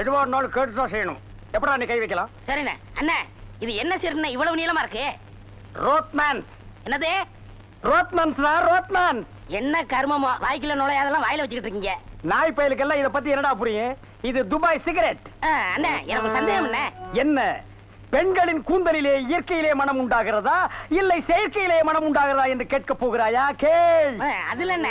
எதுவா இருந்தாலும் கேட்டுதான் செய்யணும். எப்படா நீ கை வைக்கலாம்? சரிண்ணே. அண்ணா இது என்ன சரிண்ணே இவ்வளவு நீளமா இருக்கு? ரோத்மேன்ஸ். என்னது? ரோத்மேன்ஸ் ரோத்மேன்ஸ். என்ன கர்மமோ வாய்க்குள்ள நுழையாதெல்லாம் வாயில வச்சுக்கிட்டு இருக்கீங்க. நாய் பயலுக்கெல்லாம் இத பத்தி என்னடா புரியும்? இது துபாய் சிகரெட். அண்ணா எனக்கு சந்தேகம் என்ன பெண்களின் கூந்தலிலே இயற்கையிலே மனம் உண்டாகிறதா இல்லை செயற்கையிலே மனம் உண்டாகிறதா என்று கேட்க போகிறாயா? கேள். அதுல என்ன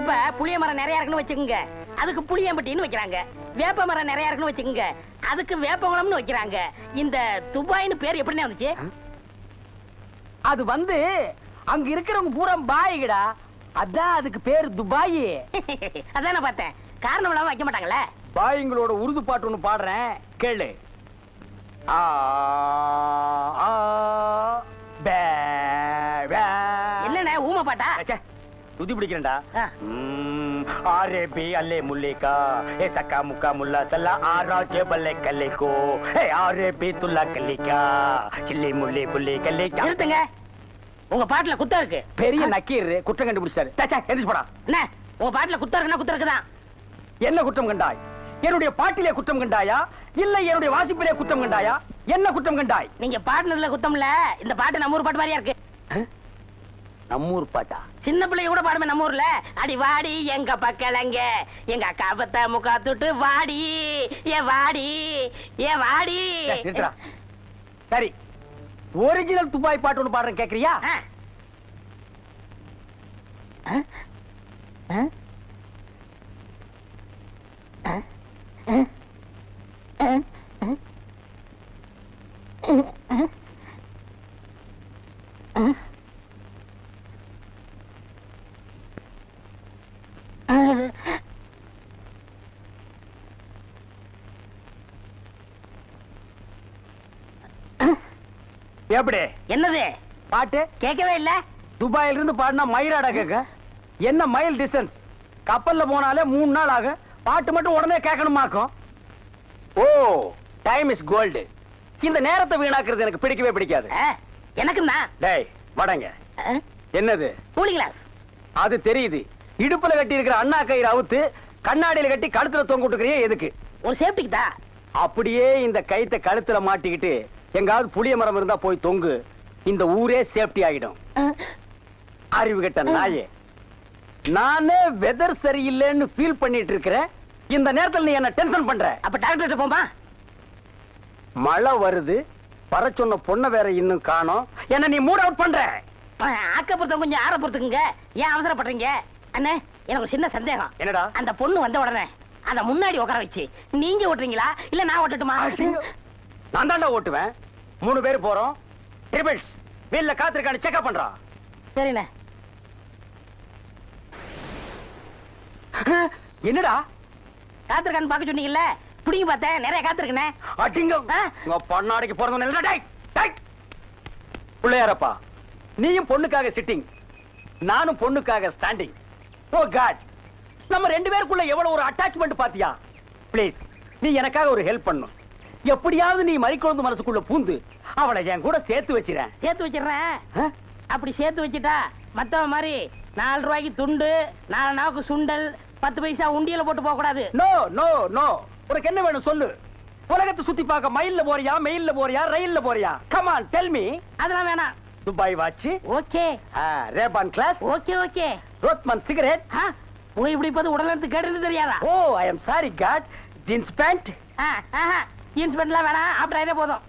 இப்ப புளிய மரம் நிறைய இருக்குன்னு வச்சுக்கோங்க, அதுக்கு புளியம்பட்டின்னு வைக்கிறாங்க. வேப்ப மரம் நிறைய இருக்குன்னு வச்சுக்கோங்க, அதுக்கு வேப்பங்குளம்னு வைக்கிறாங்க. இந்த துபாய்னு பேர் எப்படின்னு வந்துச்சு? அது வந்து அங்க இருக்கிறவங்க பூரா பாய்கடா, அதான் அதுக்கு பேர் துபாய். அதான் நான் பார்த்தேன். காரணம் இல்லாம வைக்க மாட்டாங்கல்ல. பாய்ங்களோட உருது பாட்டு ஒண்ணு பாடுறேன் கேளு. என்னண்ணே ஊமை பாட்டா? துதி பிடிக்கிறேன்டா. ஆரே பி அல்லே முல்லேகா ஏ சக்கா முக்கா முல்லா சல்லா ஆரா ஜெபல்லே கல்லேகோ ஏ ஆரே பி துல்லா கல்லிகா சில்லி முல்லே புல்லே கல்லேகா. நிறுத்துங்க, உங்க பாட்டுல குத்தம் இருக்கு. பெரிய நக்கீர் குற்றம் கண்டுபிடிச்சாரு. எந்திரிச்சு போடா. என்ன உங்க பாட்டுல குத்தம் இருக்குன்னா குத்தம் இருக்குதான். என்ன குற்றம் கண்டாய்? என்னுடைய பாட்டிலே குற்றம் கண்டாயா இல்ல என்னுடைய வாசிப்பிலே குற்றம் கண்டாயா? என்ன குற்றம் கண்டாய்? நீங்க பாட்டுல குத்தம் இல்ல. இந்த பாட்டு நம்ம ஊர் பாட்டு மாதிரியா இருக்கு. நம்மூர் பாட்டா? சின்ன பிள்ளைங்க கூட பாடுமே நம்ம ஊர்ல. அடி வாடி எங்க பக்கலங்க எங்க அக்கா பத்த முக்கா துட்டு வாடி ஏ வாடி ஏ வாடி. சரி, ஒரிஜினல் துபாய் பாட்டு ஒன்று பாடுறேன், கேக்குறியா? எப்படி? என்னது பாட்டு கேட்கவே இல்ல. துபாயில இருந்து பாடினா மயிராடா கேட்க. என்ன மைல் டிஸ்டன்ஸ்? கப்பல்ல போனாலே 3 நாள் ஆகும். பாட்டு மட்டும் உடனே கேட்கணுமாக்கும். ஓ, டைம் இஸ் கோல்டு. இந்த நேரத்தை வீணாக்குறது எனக்கு பிடிக்கவே பிடிக்காது. எனக்கு தான். டேய் வடங்க. என்னது? Cooling glass. அது தெரியுது. இடுப்புல கட்டி இருக்கிற அண்ணா கயிறு அவுத்து கண்ணாடியில கட்டி கழுத்துல தொங்க விட்டுக்கிறியே எதுக்கு? ஒரு சேஃப்டிக்கு தான். அப்படியே இந்த கயித்தை கழுத்துல மாட்டிக்கிட்டு எங்காவது புளிய மரம் இருந்தா போய் தொங்கு. இந்த ஊரே சேஃப்டி ஆகிடும். அறிவு கெட்ட நாயே, நானே வெதர் சரியில்லைன்னு ஃபீல் பண்ணிட்டு இருக்கிறேன். இந்த நேரத்தில் நீ என்ன டென்ஷன் பண்ற? அப்ப டாக்டர் போமா. மழை வருது, வர சொன்ன பொண்ணை வேற இன்னும் காணோம். என்ன நீ மூட் அவுட் பண்ற? ஆக்கப்புறத்த கொஞ்சம் ஆற பொறுத்துக்குங்க. ஏன் அவசரப்படுறீங்க? அண்ணே எனக்கு சின்ன சந்தேகம். என்னடா? அந்த பொண்ணு வந்த உடனே அத முன்னாடி உட்கார வச்சு நீங்க ஓட்டுறீங்களா இல்ல நான் ஓட்டட்டுமா? நான் தாண்டா ஓட்டுவேன். 3 பேர் போறோம். ட்ரிபிள்ஸ் வீல்ல காத்திருக்கான்னு செக்அப் பண்றா. சரிண்ணே. என்னடா காத்திருக்கான்னு பாக்க சொன்னீங்கல்ல, புடிங்க பார்த்தேன். நிறைய காத்திருக்கனே. அடிங்க உங்க பொண்ணாடிக்கு போறவங்க இல்ல. டேய் டேய் புள்ளையாரப்பா, நீயும் பொண்ணுக்காக சிட்டிங், நானும் பொண்ணுக்காக ஸ்டாண்டிங். ஓ காட், நம்ம 2 பேருக்குள்ள எவ்வளவு ஒரு அட்டாச்மெண்ட் பாத்தியா? ப்ளீஸ் நீ எனக்காக ஒரு ஹெல்ப் பண்ணணும். எப்படியாவது நீ மறிக்குழந்து மனசுக்குள்ள பூந்து அவளை என் கூட சேர்த்து வச்சிரேன். சேர்த்து வச்சிடுறேன். அப்படி சேர்த்து வச்சுட்டா மத்தவ மாதிரி 4 ரூபாய்க்கு துண்டு, 4 நாவுக்கு சுண்டல், 10 பைசா உண்டியல போட்டு போக கூடாது. No no no. உனக்கு என்ன வேணும் சொல்லு. உலகத்தை சுத்தி பார்க்க மயில்ல போறியா, மெயில்ல போறியா, ரயில்ல போறியா? Come on tell me. அதெல்லாம் வேணாம். Dubai watch okay, Ray Ban glass okay okay, Rothman cigarette. போய் இப்படி பார்த்து உடல் கேட்டு தெரியாதா? Oh I am sorry God. Jeans pant. Jeans பேண்ட்லாம் வேணாம். ஆப்டர் ஆயிட்டே போதும்.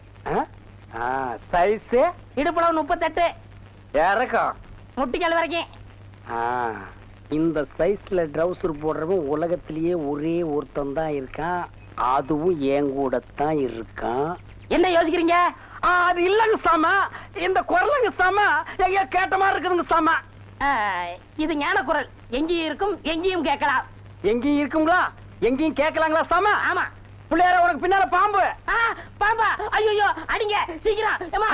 சைஸ் இடுப்புல 38, இறக்கம் முட்டிக்கால் வரைக்கும். இந்த சைஸ்ல ட்ரவுசர் போடுறவன் உலகத்திலேயே ஒரே ஒருத்தன் தான் இருக்கான். அதுவும் என் கூட தான் இருக்கான். என்ன யோசிக்கிறீங்க? அது இல்லங்க சாமா, இந்த குரலுங்க சாமா எங்கேயோ கேட்ட மாதிரி இருக்குதுங்க சாமா. இது ஞான குரல். எங்கேயும் இருக்கும், எங்கேயும் கேட்கலாம். எங்கேயும் இருக்குங்களா, எங்கேயும் கேட்கலாங்களா சாமா? ஆமா. பிள்ளையார உனக்கு பின்னால பாம்பு. பாம்பா? ஐயோ அடிங்க சீக்கிரம். சும்மா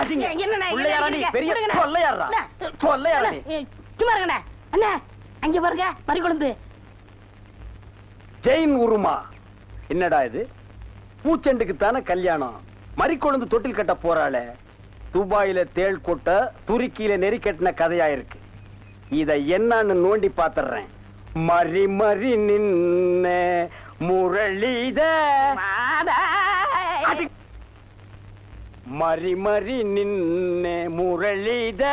இருங்கண்ணே. அண்ணா அங்க பாருங்க மறிக்குழந்து. ஜெயின் உருமா. என்னடா இது? பூச்செண்டுக்கு தானே கல்யாணம். மறிக்குழந்து தொட்டில் கட்ட போறாளே. துபாயில தேள் கொட்ட துருக்கியில நெறி கட்டின கதையா இருக்கு. இத என்னன்னு நோண்டி பாத்துறேன். மறி மறி நின்ன முரளித மறி மறி நின்ன முரளித.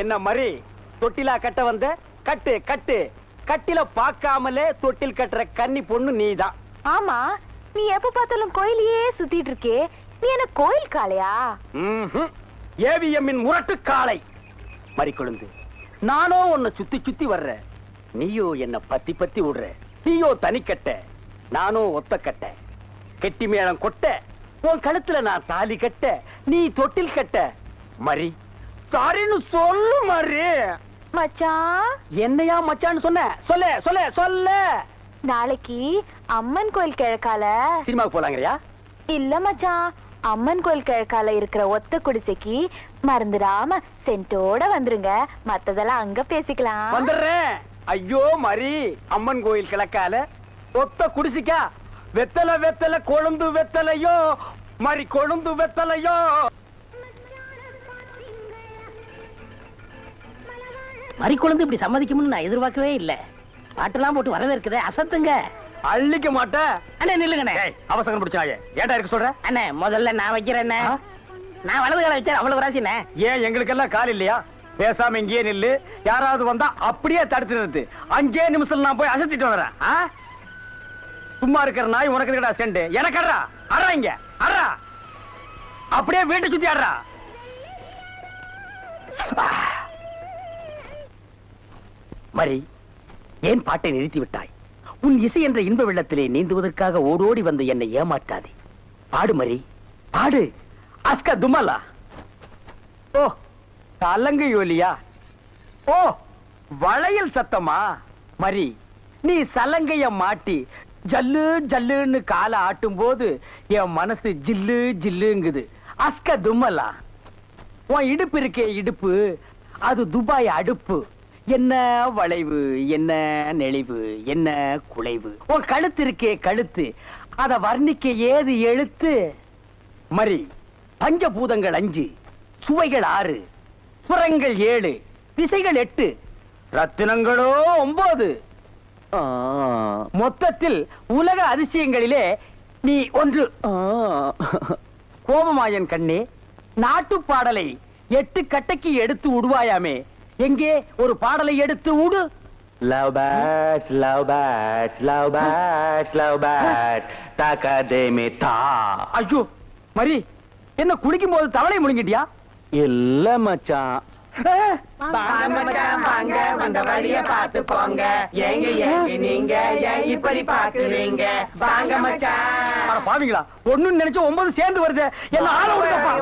என்ன மறி தொட்டிலா கட்ட வந்த? கட்டு கட்டு. கட்டில பாக்காமலே தொட்டில் கட்டுற கன்னி பொண்ணு நீதான். ஆமா, நீ எப்ப பார்த்தாலும் கோயிலையே சுத்திட்டு இருக்கே, நீ என்ன கோயில் காளையா? ஏவிஎம்மின் முரட்டு காளை. மறி கொழுந்து, நானோ உன்னை சுத்தி சுத்தி வர்ற, நீயோ என்ன பத்தி பத்தி விடுற. நீயோ தனிக்கட்ட, நானோ ஒத்த கட்ட. கெட்டி மேளம் கொட்ட, உன் கழுத்துல நான் தாலி கட்ட, நீ தொட்டில் கட்ட. மறி சாரின்னு சொல்லு மறி. மச்சான், என்னையா மச்சான்னு சொன்ன? சொல்ல சொல்ல சொல்ல. நாளைக்கு அம்மன் கோயில் கிழக்கால சினிமாவுக்கு போலாங்கறியா? இல்ல மச்சான், அம்மன் கோயில் கிழக்கால இருக்கிற ஒத்த குடிசைக்கு மறந்துடாம சென்ட்டோட வந்துருங்க. மத்ததெல்லாம் அங்க பேசிக்கலாம். வந்துடுறேன். ஐயோ மறி, அம்மன் கோயில் கிழக்கால ஒத்த குடிசைக்கா? வெத்தலை வெத்தலை கொழுந்து வெத்தலையோ மறி, கொழுந்து வெத்தலையோ. மறி கொழுந்து இப்படி சம்மதிக்கும்னு நான் எதிர்பார்க்கவே இல்ல. பாட்டெல்லாம் போட்டு வரவேற்குதே, அசத்துங்க. அள்ளிக்க மாட்டேன். அண்ணே நில்லுங்கண்ணே. அவசரம் பிடிச்சாயே, ஏடா இருக்க சொல்ற? அண்ணே முதல்ல நான் வைக்கிறேன். நான் வலது கால வச்சேன், அவ்வளவு ராசிண்ணே. ஏன் எங்களுக்கெல்லாம் கால் இல்லையா? பேசாம இங்கேயே நில்லு. யாராவது வந்தா அப்படியே தடுத்து நிறுத்து. 5 நிமிஷம் நான் போய் அசத்திட்டு வரேன். சும்மா இருக்கிற நாய் உனக்கு இருக்கடா செண்டு. எனக்கு அறா அறா, இங்க அறா. அப்படியே வீட்டை சுத்தி ஆடுறா. மரி, ஏன் பாட்டை நிறுத்தி விட்டாய்? உன் இசை என்ற இன்ப வெள்ளத்திலே நீந்துவதற்காக ஓடோடி வந்து என்னை ஏமாற்றாதே. பாடு மரி, பாடு. அஸ்கா துமலா. ஓ, தலங்கு யோலியா. ஓ, வளையல் சத்தமா? மரி, நீ சலங்கைய மாட்டி ஜல்லு ஜல்லுன்னு காலை ஆட்டும் போது என் மனசு ஜில்லு ஜில்லுங்குது. அஸ்க தும்மலா. உன் இடுப்பு இருக்கே இடுப்பு, அது துபாய் அடுப்பு. என்ன வளைவு, என்ன நெளிவு, என்ன குலைவு. உன் கழுத்து இருக்கே கழுத்து, அத வர்ணிக்க ஏது எழுத்து? மரி, பஞ்சபூதங்கள் 5, சுவைகள் 6, சுரங்கள் 7, திசைகள் 8, ரத்தினங்களோ 9. மொத்தத்தில் உலக அதிசயங்களிலே நீ ஒன்று. கோபமாயன் கண்ணே, நாட்டு பாடலை 8 கட்டைக்கு எடுத்து விடுவாயாமே, எங்கே ஒரு பாடலை எடுத்து விடு. Love birds, love birds, love birds, love birds, takademe ta. ஐயோ மரி, என்ன குடிக்கும் போது தவளை முழுங்கிட்டியா? இல்ல மச்சான். வாங்க வந்த வழிய பாத்து போங்க. ஏங்க ஏங்க நீங்க இப்படி பாக்குறீங்க? வாங்க மச்சான். பாவீங்களா, ஒண்ணு நினைச்சு 9 சேர்ந்து வருது. என்ன ஆள விடுங்கப்பா.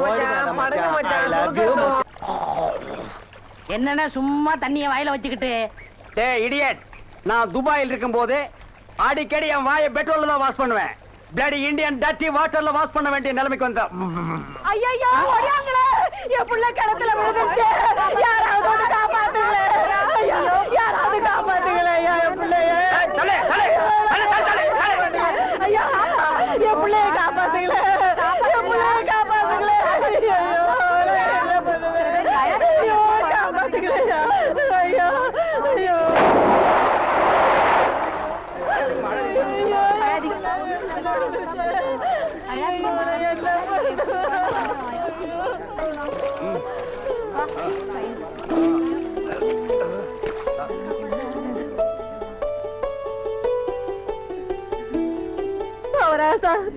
என்னன்னா சும்மா தண்ணிய வாயில வச்சுக்கிட்டு? டேய் இடியட், நான் துபாயில் இருக்கும் போது அடிக்கடி என் வாயை பெட்ரோல்ல தான் வாஷ் பண்ணுவேன். பிளடி இந்தியன் டர்ட்டி வாட்டர்ல வாஷ் பண்ண வேண்டிய நிலைமைக்கு வந்தா. ஐயோ ஓடியாங்களே, என் புள்ள கிணத்துல விழுந்துச்சு. யாராவது வந்து காப்பாத்துங்களே. ஐயோ, யாராவது காப்பாத்துங்களே என் புள்ளைய. தலே தலே தலே தலே தலே. ஐயோ, என் புள்ளைய காப்பாத்துங்களே. என் புள்ளைய காப்பாத்துங்களே. ஐயோ, என்ன பண்ணுவேன்? ஐயோ, காப்பாத்துங்களே. ஐயோ ஐயோ.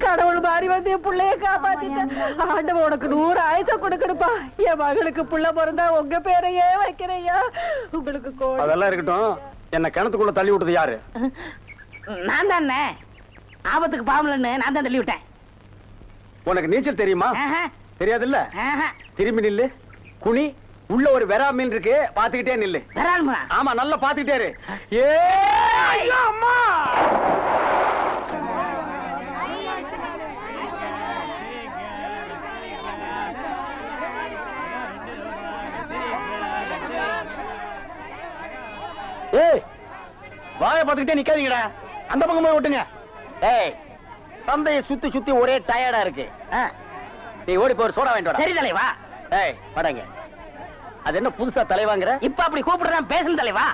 கடவுள் மாறி வந்து என் பிள்ளைய காப்பாத்திட்டேன். ஆண்டவன் உனக்கு 100 ஆயுச கொடுக்கணுப்பா. என் மகளுக்கு புள்ள பிறந்தா உங்க பேரையே வைக்கிறையா. உங்களுக்கு அதெல்லாம் இருக்கட்டும். என்ன கிணத்துக்குள்ள தள்ளி விட்டது யாரு? நான் தானே. ஆபத்துக்கு பாவலன்னு நான் தான் தள்ளி விட்டேன். உனக்கு நீச்சல் தெரியுமா? தெரியாதுல்ல. திரும்பி நில்லு, குனி. உள்ள ஒரு வெரா மீன் இருக்கு, பாத்துக்கிட்டே நில்லு. ஆமா, நல்லா பாத்துக்கிட்டே இரு. ஏ ஐயோ அம்மா. ஏய், வாயை பாத்துக்கிட்டே நிக்காதீங்கடா. அந்த பக்கம் போய் விட்டுங்க. ஏய், தந்தையை சுத்தி சுத்தி ஒரே டயர்டா இருக்கு. நீ ஓடி போய் சோடா வாங்கிட்டு. சரி தலைவா. ஏய் படங்க. அது என்ன புதுசா தலைவாங்கற? இப்ப அப்படி கூப்பிடுறேன், பேசணும் தலைவா.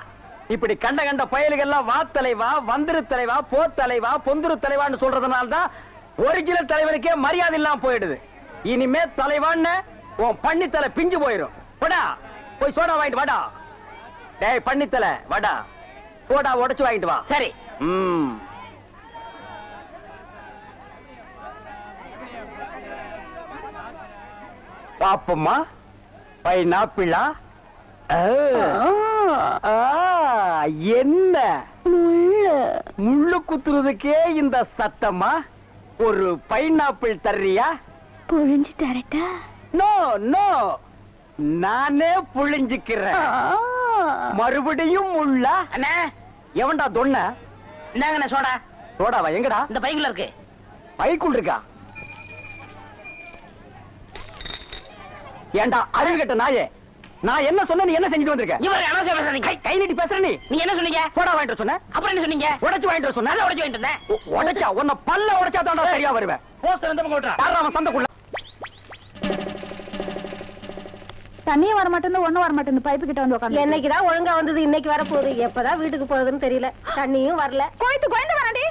இப்படி கண்ட கண்ட பயலுகள்லாம் வா தலைவா, வந்திரு தலைவா, போ தலைவா, பொந்துரு தலைவான்னு சொல்றதுனால தான் ஒரிஜினல் தலைவனுக்கே மரியாதை இல்லாம போயிடுது. இனிமே தலைவான்னு உன் பண்ணித்தலை பிஞ்சு போயிரும். போடா போய் சோடா வாங்கிட்டு வாடா. டேய் பண்ணித்தலை வாடா, சோடா உடைச்சு வாங்கிட்டு வா. சரி. பாப்பம்மா பைனாப்பிளா? என்ன முள்ளு குத்துறதுக்கே இந்த சத்தமா? ஒரு பைனாப்பிள் தர்றியா? புழிஞ்சு தரட்டா? நோ நோ, நானே புழிஞ்சுக்கிறேன். மறுபடியும் முள்ள? அண்ணா எவன்டா தொன்ன? இந்தாங்கண்ணே சோடா. சோடாவா? எங்கடா? இந்த பைக்குள்ள இருக்கு. பைக்குள் இருக்கா? ஏண்டா அறிவு கட்ட நாயே, நான் என்ன சொன்ன நீ என்ன செஞ்சுட்டு வந்திருக்க? இவர் அனாவசியம் பேசுறீங்க. கை நீட்டி பேசுற நீ. நீங்க என்ன சொன்னீங்க? சோடா வாங்கிட்டு சொன்ன. அப்புறம் என்ன சொன்னீங்க? உடைச்சு வாங்கிட்டு சொன்ன. உடைச்சு வாங்கிட்டு இருந்தேன். உடைச்சா உன்னை பல்ல உடைச்சா தான்டா சரியா வருவேன். போஸ்டர் இந்த பக்கம் ஓட்டுறா. யாரா அவன் சந்தைக்குள்ள? தண்ணியும் வர மாட்டேங்குது, ஒண்ணும் வர மாட்டேங்குது. பைப்பு கிட்ட வந்து உட்காந்து. என்னைக்குதான் ஒழுங்கா வந்தது, இன்னைக்கு வர போகுது. எப்பதான் வீட்டுக்கு போகுதுன்னு தெரியல. தண்ணியும் வரல. கோயந்து வராண்டி.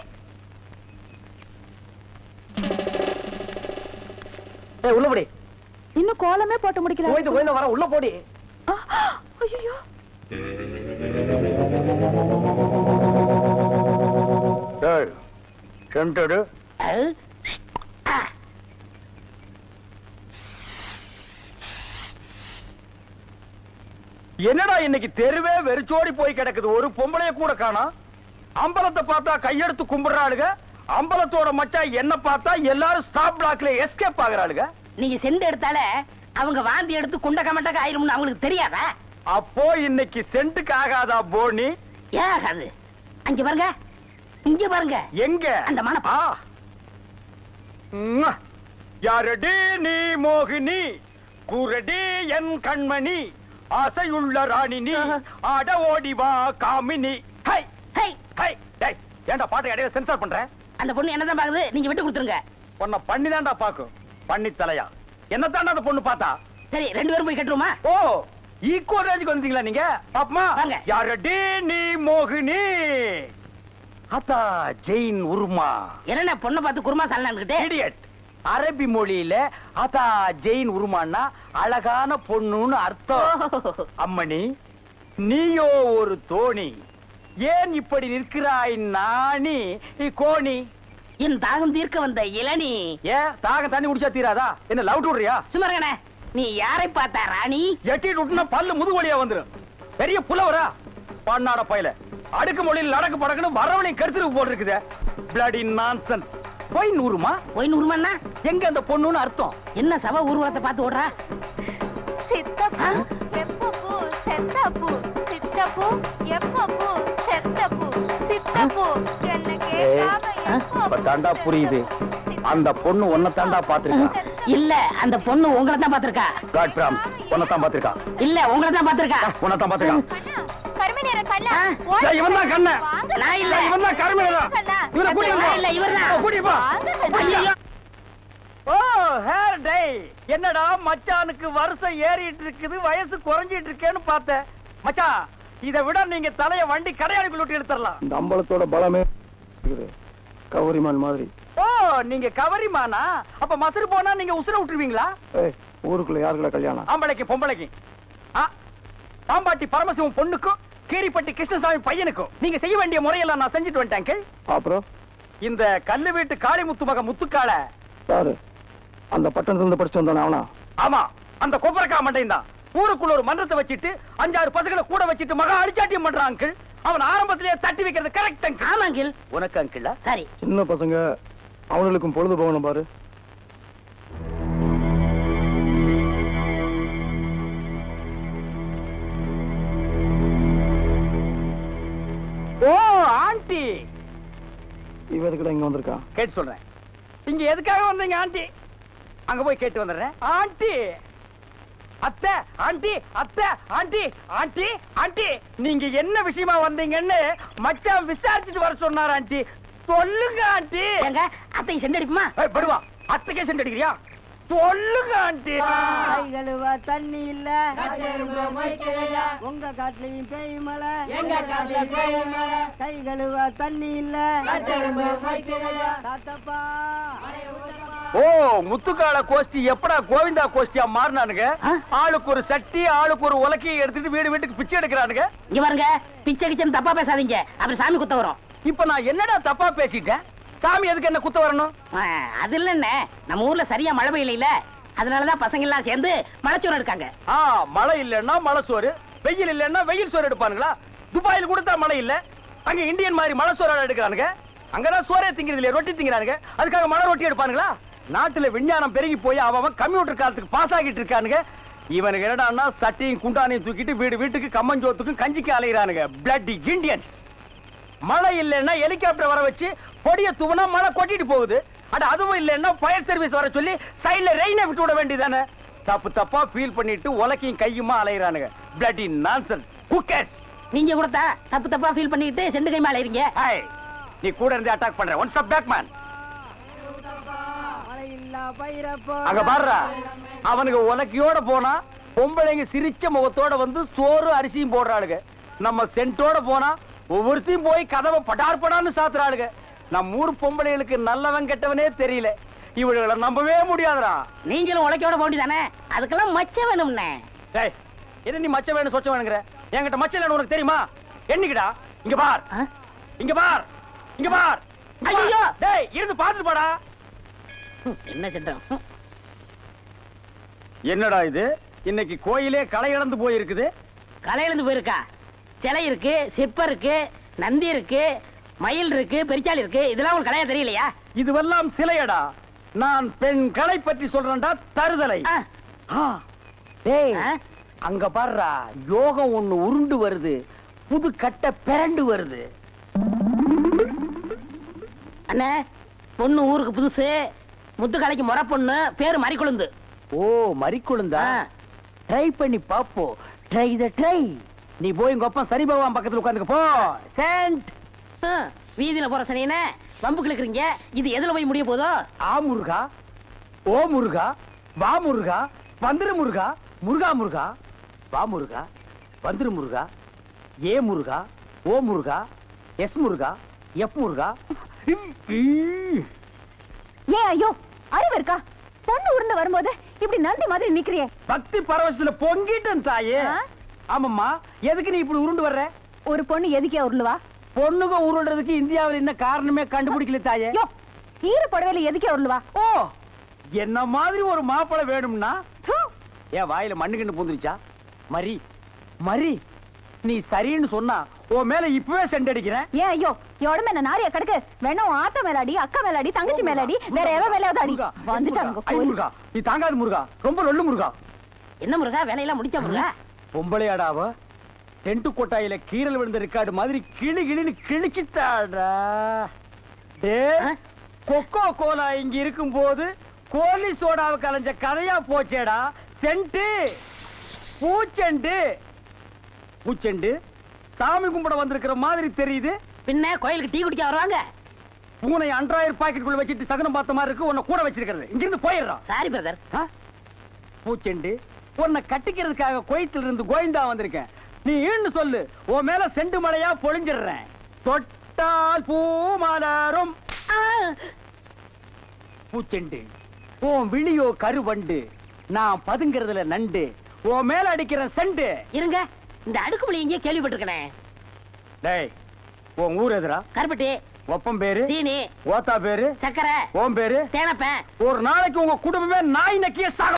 ஏய் உள்ள போடி. இன்னும் கோலமே போட்டு முடிக்கல. கோயந்து வர உள்ள போடி. ஐயோ ஏய் சென்டடு. என்னடா இன்னைக்கு தெருவே வெறிச்சோடி போய் கிடக்குது, ஒரு பொம்பளைய கூட காணோம். அம்பலத்தை பார்த்தா கையெடுத்து கும்பிடுறாளுங்க, அம்பலத்தோட மச்சான் என்ன பார்த்தா எல்லாரும் ஸ்டாப் பிளாக்ல எஸ்கேப் ஆகுறாளுங்க. நீங்க செண்டு எடுத்தால அவங்க வாந்தி எடுத்து குண்ட கமட்டக்க ஆயிரும்னு அவங்களுக்கு தெரியாதா? அப்போ இன்னைக்கு சென்ட்டுக்கு ஆகாதா போனி? ஏன் ஆகாது? அங்க பாருங்க, இங்க பாருங்க. எங்க அந்த மனப்பா. யாரடி நீ மோகினி, குரடி என் கண்மணி, ஆசையுள்ள ராணினி, ஆட ஓடி வா காமினி. High high high. டேய் ஏன்டா பாட்டை இடையில சென்சார் பண்ற? அந்த பொண்ணு என்னதான் பாக்குது, நீங்க விட்டு கொடுத்துருங்க. உன்னை பண்ணி தான்டா பாக்கும். பண்ணி தலையா என்ன தாண்டா அந்த பொண்ணு பார்த்தா? சரி 2 பேரும் போய் கட்டுருமா? ஓ ஈக்குவல் ரேஞ்சுக்கு வந்தீங்களா நீங்க? பாப்பமா வாங்க. யாரடி நீ மோகினி, அத்தா ஜெயின் உருமா. என்ன பொண்ணை பார்த்து குருமா சாலனான்னுகிட்டே? இடியட். அரபி மொழியில அதா ஜெயின் உருமான்னா அழகான பொண்ணுன்னு அர்த்தம். அம்மணி நீயோ ஒரு தோணி, ஏன் இப்படி நிற்கிறாய் நாணி கோணி? என் தாகம் தீர்க்க வந்த இளநீ. ஏன் தாகம் தண்ணி குடிச்சா தீராதா? என்ன லவ் விடுறியா? சுமரகனே, நீ யாரை பார்த்தா ராணி? எட்டிட்டு விட்டுனா பல்லு முதுகு வழியா வந்துரும். பெரிய புலவரா பண்ணாட பையல, அடுக்கு மொழியில் நடக்கு படக்குன்னு வரவனை கருத்துருக்கு போட்டு இருக்குது. Bloody nonsense. போய் நூறுமா? போய் நூறுமான்னா எங்க அந்த பொண்ணுன்னு அர்த்தம்? என்ன சபா ஊர்வலத்தை பார்த்து ஓடுறா? சித்தப்பு எப்பப்பு செத்தப்பு சித்தப்பு எப்பப்பு செத்தப்பு சித்தப்பு என்ன கேட்காம எப்பப்பு தாண்டா புரியுது. அந்த பொண்ணு உன்னை தாண்டா பாத்துருக்கா. இல்ல அந்த பொண்ணு உங்களை தான் பாத்திருக்கா. காட் பிராம்ஸ் உன்னை தான் பாத்துருக்கா. இல்ல உங்களை தான் பாத்திருக்கா. உன்னை தான் பாத்துருக்கா. கருமநேர கண்ணா இவன் தான் கண்ண. நான் இல்ல. இவன் தான் கருமேல. இவனை கூட்டிட்டு நான் இல்ல, இவர்தான். கூட்டிட்டு போ. ஐயோ. ஓ ஹேர் டே. என்னடா மச்சானுக்கு வருஷம் ஏறிட்டு இருக்குது, வயசு குறைஞ்சிட்டு இருக்கேன்னு பார்த்தேன். மச்சான் இதை விட நீங்க தலைய வண்டி கடையாளுக்குள்ள விட்டு எடுத்துடலாம். இந்த அம்பலத்தோட பலமே இருக்குது. கவரிமான் மாதிரி. ஓ நீங்க கவரிமானா? அப்ப மசுறு போனா நீங்க உசுர விட்டுருவீங்களா? ஏய் ஊருக்குள்ள யாருக்குள்ள கல்யாணம்? ஆம்பளைக்கு பொம்பளைக்கு. பாம்பாட்டி பரமசிவம் பொண்ணுக்கும் கீரிப்பட்டி கிருஷ்ணசாமி பையனுக்கும் நீங்க செய்ய வேண்டிய முறையெல்லாம் நான் செஞ்சுட்டு வந்துட்டேன். அப்புறம் இந்த கல்லு வீட்டு காளிமுத்து மக முத்துக்கால யாரு? அந்த பட்டணத்துல இருந்து படிச்சு வந்தானே அவனா? ஆமா அந்த கொப்பரக்கா மண்டையும் தான். ஊருக்குள்ள ஒரு மன்றத்தை வச்சிட்டு 5-6 பசங்களை கூட வச்சிட்டு மகா அடிச்சாட்டியம் பண்றான் அங்கிள். அவன் ஆரம்பத்திலேயே தட்டி வைக்கிறது கரெக்ட் அங்கிள். ஆமா அங்கிள். உனக்கு அங்கிள் சரி. சின்ன பசங்க அவங்களுக்கும் பொழுது போகணும் பாரு. ஓ ஆண்டி. இவ எதுக்குடா இங்க வந்திருக்கா? கேட்டு சொல்றேன். இங்க எதுக்காக வந்தீங்க ஆண்டி? அங்க போய் கேட்டு வந்துடுறேன். ஆண்டி அத்தை ஆண்டி அத்தை ஆண்டி ஆண்டி ஆண்டி நீங்க என்ன விஷயமா வந்தீங்கன்னு மச்சான் விசாரிச்சுட்டு வர சொன்னார் ஆண்டி. சொல்லுங்க ஆண்டி. எங்க அத்தை செண்டு அடிப்புமா? படுவா அத்தைக்கே சென்று அடிக்கிறியா? சொல்லுங்க ஆண்டி. கை கழுவ தண்ணி இல்ல, உங்க காட்டுலயும் பேய் மழை, எங்க காட்டுல பேய் மழை. கை கழுவ தண்ணி இல்ல, தாத்தப்பா. ஓ, முத்துக்கால கோஷ்டி எப்படா கோவிந்தா கோஷ்டியா மாறினானுங்க? ஆளுக்கு ஒரு சட்டி, ஆளுக்கு ஒரு உலக்கையை எடுத்துட்டு வீடு வீட்டுக்கு பிச்சை எடுக்கிறானுங்க. இங்க பாருங்க, பிச்சை கிச்சன் தப்பா பேசாதீங்க, அப்புறம் சாமி குத்த வரும். இப்ப நான் என்னடா தப்பா பேசிட்டேன்? சாமி எதுக்கு என்ன குத்த வரணும்? அது இல்ல, நம்ம ஊர்ல சரியா மழை பெய்யல, அதனாலதான் பசங்க எல்லாம் சேர்ந்து மலைச்சோறு எடுக்காங்க. மழை இல்லன்னா மழை சோறு, வெயில் இல்லன்னா வெயில் சோறு எடுப்பானுங்களா? துபாயில் கூட தான் மழை இல்ல, அங்க இந்தியன் மாதிரி மழை சோறு எடுக்கிறானுங்க. அங்கதான் சோறே திங்கிறது இல்லையா, ரொட்டி திங்கிறானுங்க. அதுக்காக மழை ரொட்டி எடுப்பானுங்களா? நாட்டுல விஞ்ஞானம் பெருகி போய் அவன் கம்ப்யூட்டர் காலத்துக்கு பாஸ் ஆகிட்டு இருக்கானுங்க. இவனுக்கு என்னடான்னா சட்டியும் குண்டானையும் தூக்கிட்டு வீடு வீட்டுக்கு கம்மஞ்சோத்துக்கும் கஞ்சிக்கு அலைகிறானுங்க. Bloody Indians. மழை இல்லைன்னா ஹெலிகாப்டர் வர வச்சு பொடிய தூவனா மழை கொட்டிட்டு போகுது. அட அதுவும் இல்லைன்னா ஃபயர் சர்வீஸ் வர சொல்லி சைடுல ரெயினை விட்டு விட வேண்டியதானே? தப்பு தப்பா ஃபீல் பண்ணிட்டு உலக்கையும் கையுமா அலைகிறானுங்க. Bloody nonsense cookers. நீங்க கூட தப்பு தப்பா ஃபீல் பண்ணிட்டு செண்டு கைமா அலைறீங்க. நீ கூட இருந்து அட்டாக் பண்ற. One step back man. அங்க பாருடா, அவனுக்கு உலக்கையோட போனா பொம்பளைங்க சிரிச்ச முகத்தோட வந்து சோறு அரிசியும் போடுறாளுங்க. நம்ம சென்ட்டோட போனா ஒவ்வொருத்தையும் போய் கதவை படார் படான்னு சாத்துறாளுங்க. நம்ம ஊர் பொம்பளைகளுக்கு நல்லவன் கெட்டவனே தெரியல. இவர்களை நம்பவே முடியாதுடா. நீங்களும் உலக்கையோட போண்டிதானே, அதுக்கெல்லாம் மச்சம் வேணும்னே. என்ன நீ மச்சம் வேணும் சொச்சம் வேணுங்கிற? என்கிட்ட மச்சம் இல்லைன்னு உனக்கு தெரியுமா? என்னைக்குடா? இங்க பார், இங்க பார், இங்க பார். ஐயோ, டேய் இருந்து பாத்துட்டு பாடா. என்ன சட்டம்? என்னடா இது? இன்னைக்கு கோயிலே களை இழந்து போயிருக்குது. களை இழந்து போயிருக்கா? சிலை இருக்கு, சிற்பம் இருக்கு, நந்தி இருக்கு, மயில் இருக்கு, பெரிச்சாலி இருக்கு. இதெல்லாம் உங்களுக்கு கலையா தெரியலையா? இதுவெல்லாம் சிலையடா. நான் பெண் கலை பற்றி சொல்றேன்டா. தருதலை. அங்க பாருடா, யோகம் ஒண்ணு உருண்டு வருது, புது கட்ட பிறண்டு வருது. அண்ணே, பொண்ணு ஊருக்கு புதுசு, முத்துக்கலைக்கு முறை பொண்ணு, பேரு மறிக்குழுந்து. ஓ, மறிக்குழுந்தா? ட்ரை பண்ணி பாப்போ. ட்ரை த ட்ரை. நீ போய் உங்க அப்பா சனி பகவான் பக்கத்துல உட்காந்துக்க போ. சென்ட். வீதியில போற சனியனே வம்புக்கு இருக்கிறீங்க. இது எதுல போய் முடிய போதோ? ஆ முருகா, ஓ முருகா, வா முருகா, வந்துரு முருகா, முருகா முருகா, வா முருகா, வந்துரு முருகா, ஏ முருகா, ஓ முருகா, எஸ் முருகா, எப் முருகா. ஏன் ஐயோ, அறிவு இருக்கா? பொண்ணு உருண்டு வரும்போது இப்படி நந்தி மாதிரி நிக்கிறியே. பக்தி பரவசத்துல பொங்கிட்டேன் தாயே. ஆமாம்மா, எதுக்கு நீ இப்படி உருண்டு வர்ற? ஒரு பொண்ணு எதுக்கே உருளுவா? பொண்ணுங்க உருள்றதுக்கு இந்தியாவில் என்ன காரணமே கண்டுபிடிக்கல தாயே. ஈர புடவையில எதுக்கே உருளுவா? ஓ, என்ன மாதிரி ஒரு மாப்பிளை வேணும்னா ஏன் வாயில மண்ணுக்கு பூந்துருச்சா? மரி மரி, நீ சரின்னு சொன்னா உன் மேல இப்பவே செண்டடிக்கிறேன். ஏன் ஐயோ, உடம்பு என்ன நாரிய கடுக்கு? வேணா ஆத்த மேலாடி, அக்கா மேலாடி, தங்கச்சி மேலாடி, வேற எவ மேலாவது அடி. வந்துட்டாங்க முருகா, நீ தாங்காது முருகா, ரொம்ப நொல்லு முருகா. என்ன முருகா, வேலையெல்லாம் முடிச்ச முருகா? பொம்பளையாடாவ டென்ட் கொட்டாயில கீரல் விழுந்த ரெக்கார்டு மாதிரி கிளி கிளின்னு கிழிச்சிட்டாடா. கொக்கோ கோலா இங்க இருக்கும் போது கோலி சோடாவை கலைஞ்ச கதையா போச்சேடா. சென்ட்டு பூச்செண்டு பூச்செண்டு சாமி கும்பிட வந்திருக்கிற மாதிரி தெரியுது. பின்ன கோயிலுக்கு டீ குடிக்க வருவாங்க. பூனை அன்றாயிரம் பாக்கெட்டுக்குள்ள வச்சுட்டு சகனம் பார்த்த மாதிரி இருக்கு. உன்னை கூட வச்சிருக்கிறது. இங்கிருந்து போயிடுறான். Sorry brother. பூச்செண்டு, உன்னை கட்டிக்கிறதுக்காக கோயத்துல இருந்து கோயந்தா வந்திருக்கேன். நீ ஈன்னு சொல்லு, உன் மேல செண்டு மலையா பொழிஞ்சிடுறேன். தொட்டால் பூ மலரும். பூச்செண்டு, உன் விழியோ கருவண்டு, நான் பதுங்கிறதுல நண்டு, உன் மேல அடிக்கிற செண்டு. இருங்க, இந்த அடுக்குமொழி எங்கேயே கேள்விப்பட்டிருக்கேன். டேய், உன் ஊர் எதுரா? கருப்பட்டி. ஒப்பம் பேரு? சீனி. ஓத்தா பேரு? சக்கரை. ஓம் பேரு? தேனப்பேன். ஒரு நாளைக்கு உங்க குடும்பமே நாய் நக்கிய சாக